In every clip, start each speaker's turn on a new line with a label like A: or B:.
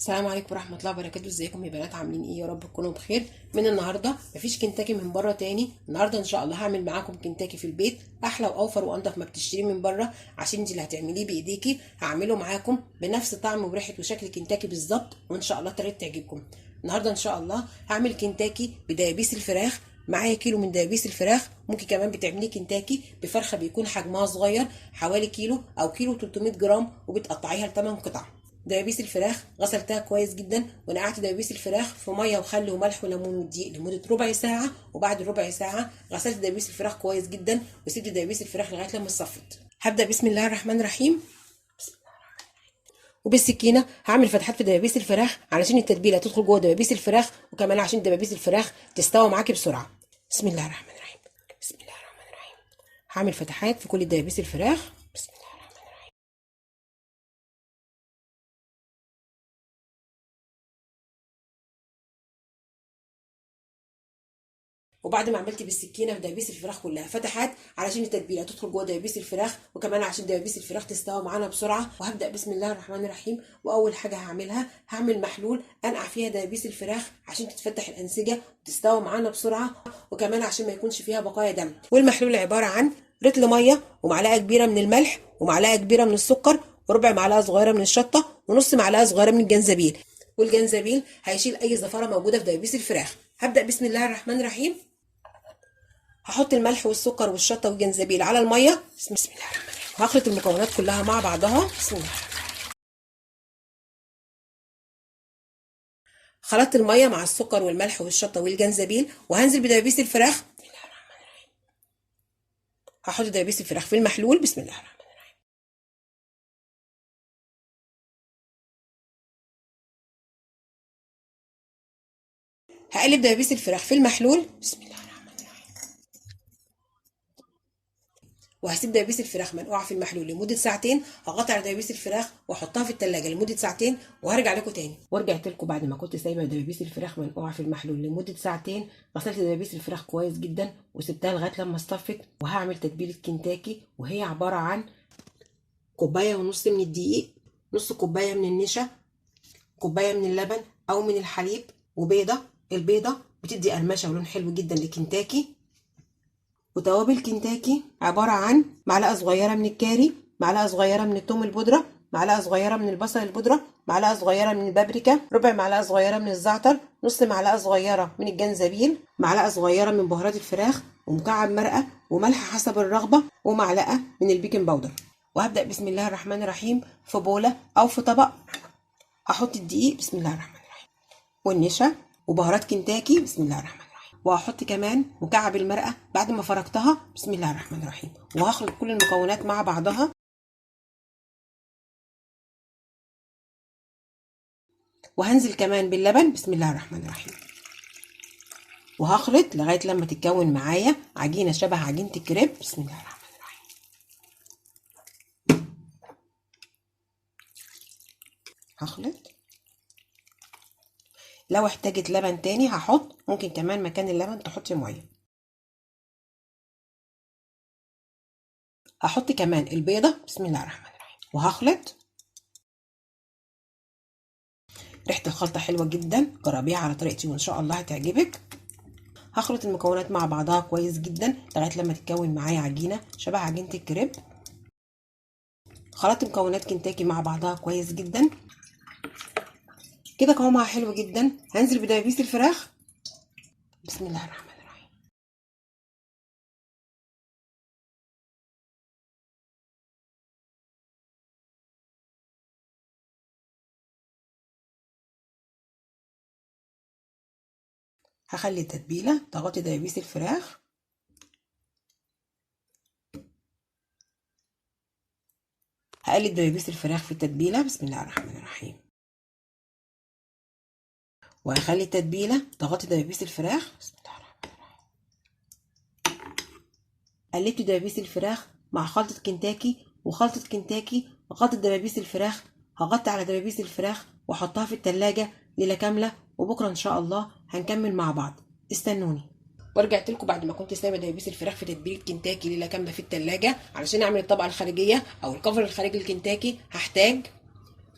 A: السلام عليكم ورحمة الله وبركاته. ازيكم يا بنات؟ عاملين ايه؟ يا رب تكونوا بخير. من النهارده مفيش كنتاكي من بره تاني. النهارده ان شاء الله هعمل معاكم كنتاكي في البيت، احلى واوفر وانضف ما بتشتريه من بره، عشان انت اللي هتعمليه بايديكي. هعمله معاكم بنفس طعم وريحة وشكل كنتاكي بالظبط، وان شاء الله طريقة تعجبكم. النهارده ان شاء الله هعمل كنتاكي بدبابيس الفراخ. معايا كيلو من دبابيس الفراخ. ممكن كمان بتعمليه كنتاكي بفرخه بيكون حجمها صغير، حوالي كيلو او كيلو 300 جرام، وبتقطعيها ل8 قطع. دبابيس الفراخ غسلتها كويس جدا، ونقعت دبابيس الفراخ في ميه وخل وملح وليمون ودقيق لمده ربع ساعه. وبعد ربع ساعه غسلت دبابيس الفراخ كويس جدا، وسبت دبابيس الفراخ لغايه لما صفت. هبدا بسم الله الرحمن الرحيم. وبالسكينه هعمل فتحات في دبابيس الفراخ علشان التتبيله تدخل جوه دبابيس الفراخ، وكمان عشان دبابيس الفراخ تستوي معاكي بسرعه. بسم الله الرحمن الرحيم. بسم الله الرحمن الرحيم. هعمل فتحات في كل دبابيس الفراخ. بسم الله. وبعد ما عملت بالسكينه في دبابيس الفراخ كلها فتحات علشان التتبيله تدخل جوه دبابيس الفراخ، وكمان عشان دبابيس الفراخ تستوي معانا بسرعه. وهبدا بسم الله الرحمن الرحيم. واول حاجه هعملها هعمل محلول انقع فيها دبابيس الفراخ عشان تتفتح الانسجه وتستوي معانا بسرعه، وكمان عشان ما يكونش فيها بقايا دم. والمحلول عباره عن رتل ميه، ومعلقه كبيره من الملح، ومعلقه كبيره من السكر، وربع معلقه صغيره من الشطه، ونص معلقه صغيره من الجنزبيل. والجنزبيل هيشيل اي زفاره موجوده في دبابيس الفراخ. هبدا بسم الله الرحمن الرحيم. هحط الملح والسكر والشطه والجنزبيل على الميه. بسم الله الرحمن الرحيم. وهخلط المكونات كلها مع بعضها. بسم الله. خلطت الميه مع السكر والملح والشطه والجنزبيل، وهنزل بدبابيس الفراخ. هحط دبابيس الفراخ في المحلول. بسم الله الرحمن الرحيم. هقلب دبابيس الفراخ في المحلول. بسم الله. وهسيب دبابيس الفراخ منقوعه في المحلول لمده ساعتين. هقطع دبابيس الفراخ واحطها في التلاجة لمده ساعتين، وهرجع لكم تاني. ورجعت لكم بعد ما كنت سايبه دبابيس الفراخ منقوعه في المحلول لمده ساعتين. غسلت دبابيس الفراخ كويس جدا وسبتها لغايه لما اصطفت. وهعمل تتبيله كنتاكي، وهي عباره عن كوبايه ونص من الدقيق، نص كوبايه من النشا، كوبايه من اللبن او من الحليب، وبيضه. البيضه بتدي قرمشه ولون حلو جدا لكنتاكي. وتوابل كنتاكي عبارة عن معلقة صغيرة من الكاري، معلقة صغيرة من الثوم البودرة، معلقة صغيرة من البصل البودرة، معلقة صغيرة من البابريكا، ربع معلقة صغيرة من الزعتر، نص معلقة صغيرة من الجنزبيل، معلقة صغيرة من بهارات الفراخ، ومكعب مرقة، وملح حسب الرغبة، ومعلقة من البيكنج باودر. وهبدأ بسم الله الرحمن الرحيم في بولة أو في طبق. هحط الدقيق. بسم الله الرحمن الرحيم. والنشا وبهارات كنتاكي. بسم الله الرحمن الرحيم. وهحط كمان مكعب المرقه بعد ما فركتها. بسم الله الرحمن الرحيم. وهخلط كل المكونات مع بعضها. وهنزل كمان باللبن. بسم الله الرحمن الرحيم. وهخلط لغايه لما تتكون معايا عجينه شبه عجينه الكريب. بسم الله الرحمن الرحيم. هخلط. لو احتاجت لبن تاني هحط، ممكن كمان مكان اللبن تحطي ميه. هحط كمان البيضه. بسم الله الرحمن الرحيم. وهخلط. ريحه الخلطه حلوه جدا، جربيها على طريقتي وان شاء الله هتعجبك. هخلط المكونات مع بعضها كويس جدا لغايه لما تتكون معايا عجينه شبه عجينه الكريب. خلطت مكونات كنتاكي مع بعضها كويس جدا كده، قوامها حلو جدا. هنزل بدبابيس الفراخ. بسم الله الرحمن الرحيم. هخلي التتبيله تغطي دبابيس الفراخ. هقلب دبابيس الفراخ في التتبيله. بسم الله الرحمن الرحيم. وهخلي التتبيله تغطي دبابيس الفراخ. بسم الله الرحمن الرحيم. قلبت دبابيس الفراخ مع خلطه كنتاكي، وخلطه كنتاكي وخلطه دبابيس الفراخ. هغطي على دبابيس الفراخ واحطها في التلاجة ليله كامله، وبكره ان شاء الله هنكمل مع بعض. استنوني. ورجعت لكم بعد ما كنت سايبه دبابيس الفراخ في تتبيله كنتاكي ليله كامله في التلاجة علشان اعمل الطبقه الخارجيه او الكفر الخارجي للكنتاكي. هحتاج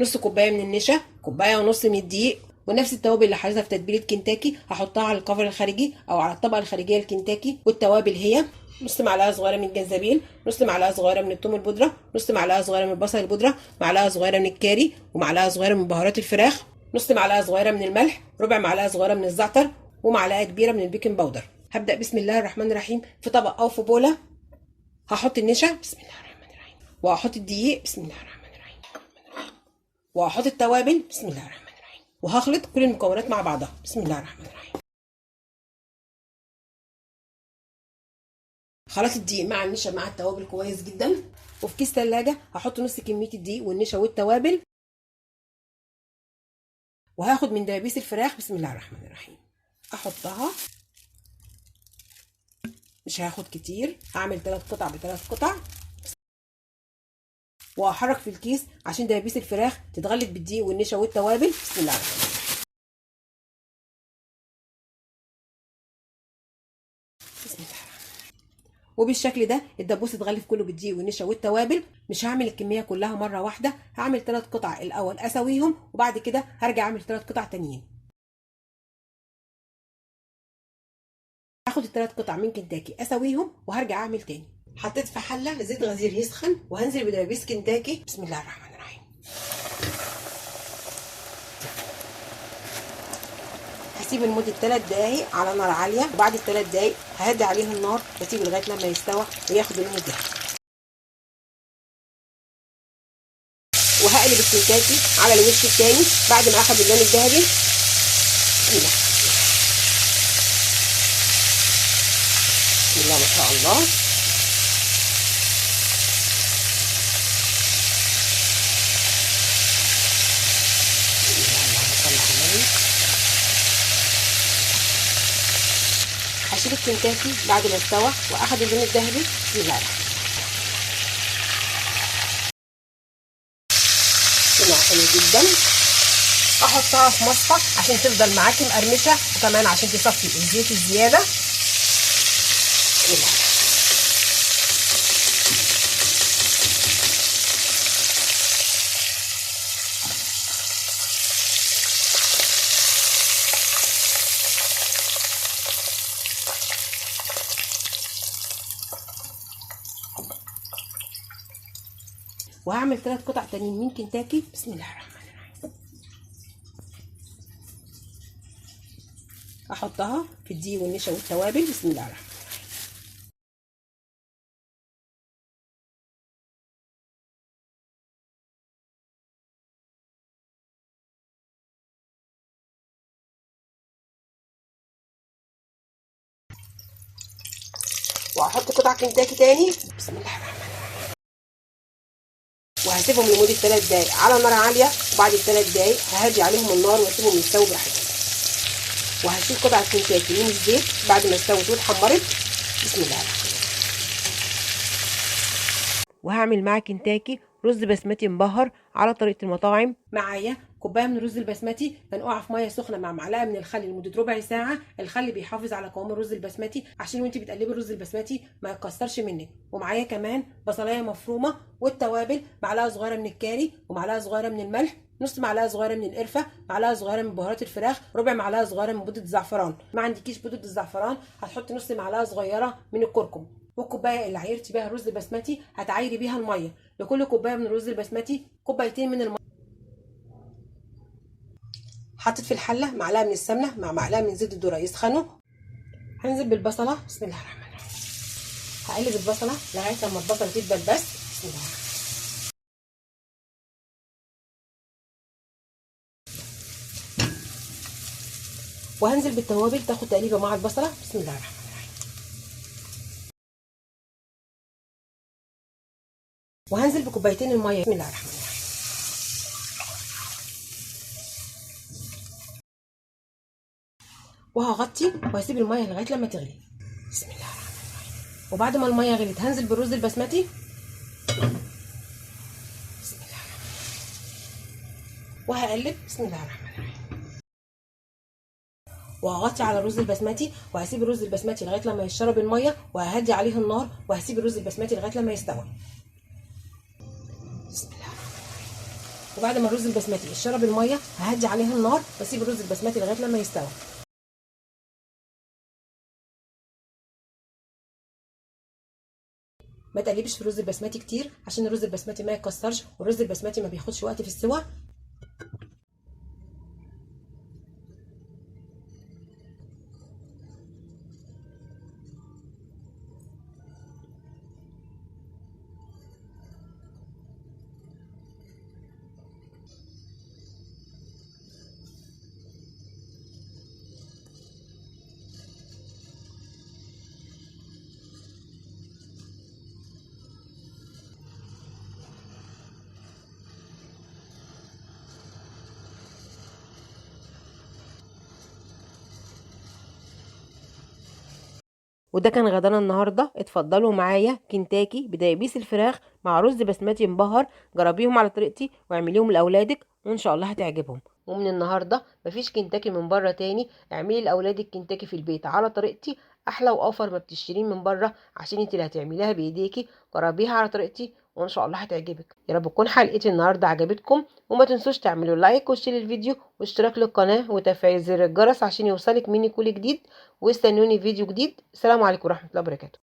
A: نص كوبايه من النشا، كوبايه ونص من الدقيق، ونفس التوابل اللي حطيتها في تتبيله كنتاكي هحطها على الكفر الخارجي او على الطبقه الخارجيه الكنتاكي. والتوابل هي نص معلقه صغيره من الجنزبيل، نص معلقه صغيره من الثوم البودره، نص معلقه صغيره من البصل البودره، معلقه صغيره من الكاري، ومعلقه صغيره من بهارات الفراخ، نص معلقه صغيره من الملح، ربع معلقه صغيره من الزعتر، ومعلقه كبيره من البيكنج باودر. هبدا بسم الله الرحمن الرحيم في طبق او في بوله. هحط النشا بسم الله الرحمن الرحيم، وهحط الدقيق بسم الله الرحمن الرحيم، وهحط التوابل بسم الله الرحمن الرحيم، وهخلط كل المكونات مع بعضها بسم الله الرحمن الرحيم. خلطت الدقيق مع النشا مع التوابل كويس جدا. وفي كيس ثلاجه هحط نص كميه الدقيق والنشا والتوابل، وهاخد من دبابيس الفراخ بسم الله الرحمن الرحيم احطها. مش هاخد كتير، هعمل 3 قطع ب3 قطع، وهحرك في الكيس عشان دبابيس الفراخ تتغلف بالدقيق والنشا والتوابل بسم الله الرحمن الرحيم. بسم الله الرحمن الرحيم. وبالشكل ده الدبوس اتغلف كله بالدقيق والنشا والتوابل. مش هعمل الكميه كلها مره واحده، هعمل 3 قطع الاول اسويهم، وبعد كده هرجع اعمل 3 قطع تانيين. هاخد ال3 قطع من كنتاكي اسويهم وهرجع اعمل تاني. حطيت في حله زيت غزير يسخن، وهنزل بدبابيس كنتاكي بسم الله الرحمن الرحيم. هسيبه لمده 3 دقايق على نار عاليه، وبعد ال3 دقايق ههدي عليه النار واسيبه لغايه لما يستوى وياخد اللون الذهبي. وهقلب الكنتاكي على الوش الثاني بعد ما اخد اللون الذهبي. بسم الله بسم الله ما شاء الله. هشيل الكنتاكي بعد ما استوى واخد اللون الذهبي بسم الله الرحمن الرحيم. حلو جدا. احطها في مصفى عشان تفضل معاكي مقرمشه، وكمان عشان تصفي الزيت الزياده. بسم الله. وهعمل 3 قطع تانيين من كنتاكي بسم الله الرحمن الرحيم. احطها في الدقيق والنشا والتوابل بسم الله الرحمن الرحيم. وهحط قطع كنتاكي تاني بسم الله الرحمن الرحيم، وهسيبهم لمده 3 دقايق على نار عاليه، وبعد ال3 دقايق ههدي عليهم النار واسيبهم يستووا براحتهم. وهشيل قطع الكنتاكي من الزيت بعد ما استوت واتحمرت بسم الله الرحمن الرحيم. وهعمل مع كنتاكي رز بسمتي مبهر على طريقه المطاعم. معايا كوبايه من الرز البسمتي منقوعه في ميه سخنه مع معلقه من الخل لمده ربع ساعه. الخل بيحافظ على قوام الرز البسمتي عشان وانت بتقلبي الرز البسمتي ما يتكسرش منك. ومعايا كمان بصلايه مفرومه، والتوابل معلقه صغيره من الكاري، ومعلقه صغيره من الملح، نص معلقه صغيره من القرفه، معلقه صغيره من بهارات الفراخ، ربع معلقه صغيره من بودره الزعفران. ما عندكيش بودره الزعفران هتحطي نص معلقه صغيره من الكركم. والكوبايه اللي عايرتي بيها الرز البسمتي هتعايري بيها الميه. لكل كوبايه من الرز البسمتي كوبايتين من الميه. حطيت في الحله معلقه من السمنه مع معلقه من زيت الذره يسخنوا. هنزل بالبصله بسم الله الرحمن الرحيم. هقلب البصله لغايه لما البصله تدبل بس بسم الله الرحمن الرحيم. وهنزل بالتوابل تاخد تقليبه مع البصله بسم الله الرحمن الرحيم. وهنزل بكوبايتين الميه بسم الله الرحمن الرحيم. وهغطي وهسيب الميه لغايه لما تغلي بسم الله الرحمن الرحيم. وبعد ما الميه غليت هنزل بالرز البسمتي بسم الله الرحمن الرحيم، وهقلب بسم الله الرحمن الرحيم. وهغطي على الرز البسمتي وهسيب الرز البسمتي لغايه لما يشرب الميه، وههدي عليه النار وهسيب الرز البسمتي لغايه لما يستوي بسم الله الرحمن الرحيم. وبعد ما الرز البسمتي شرب الميه ههدي عليه النار واسيب الرز البسمتي لغايه لما يستوي. ما تقلبش في الرز البسمتي كتير عشان الرز البسمتي ما يتكسرش، والرز البسمتي ما بياخدش وقت في السوى. وده كان غدانا النهارده. اتفضلوا معايا كنتاكي بدبابيس الفراخ مع رز بسمتي مبهر. جربيهم على طريقتي واعمليهم لاولادك وان شاء الله هتعجبهم. ومن النهارده مفيش كنتاكي من بره تاني، اعملي لاولادك كنتاكي في البيت على طريقتي، احلى واوفر ما بتشترين من بره عشان انت اللي هتعمليها بايديكي. جربيها على طريقتي وان شاء الله هتعجبك. يا رب تكون حلقتي النهارده عجبتكم، وما تنسوش تعملوا لايك وشير الفيديو واشتراك للقناه وتفعيل زر الجرس عشان يوصلك مني كل جديد. واستنوني في فيديو جديد. السلام عليكم ورحمة الله وبركاته.